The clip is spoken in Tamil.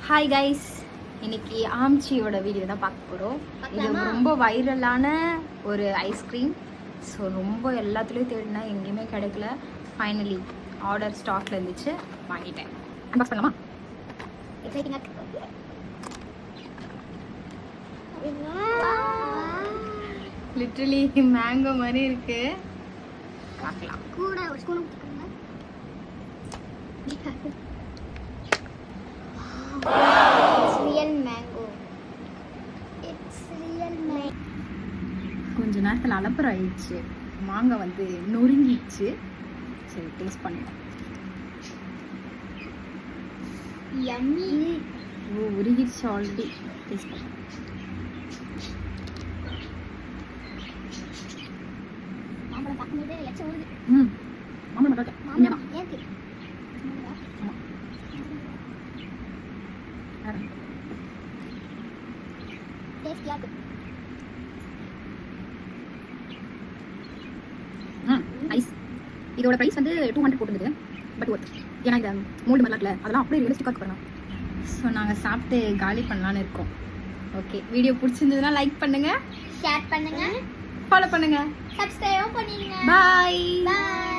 ஹாய் கைஸ், இன்னைக்கு ஆம்ச்சியோட வீடியோ தான் பார்க்க போகிறோம். இது ரொம்ப வைரலான ஒரு ஐஸ்கிரீம். ஸோ ரொம்ப எல்லாத்துலேயும் தேடினா எங்கேயுமே கிடைக்கல. ஃபைனலி ஆர்டர் ஸ்டாக்ல இருந்துச்சு, வாங்கிட்டேன். அன்பாக்ஸ் பண்ணலாமா? லிட்டரலி மேங்கோ மாதிரி இருக்கு. பார்க்கலாம். கூட ஒரு ஸ்பூன் கொஞ்ச நேரத்தில் அலப்பறம் ஆயிடுச்சு. மாங்காய் வந்து நொறுங்கிடுச்சு. சரி, டேஸ்ட் பண்ணுவோம். உருகிடுச்சு ஆல்ரெடி. டேஸ்ட் பண்ணுவோம். ஐஸ் இதோட ப்ரைஸ் வந்து 200 போட்டுருந்தது. But worth. ஏன்னா இந்த மோல்டு மாதிரிலாம் இருக்குல்ல, அதெல்லாம் அப்படியே ரியலிஸ்டிக்காக பண்ணலாம். ஸோ நாங்கள் சாப்பிட்டு காலி பண்ணலான்னு இருக்கோம். ஓகே, வீடியோ பிடிச்சிருந்ததுன்னா லைக் பண்ணுங்க, ஷேர் பண்ணுங்க, ஃபாலோ பண்ணுங்க, சப்ஸ்கிரைப் பண்ணிடுங்க. பாய். பாய்.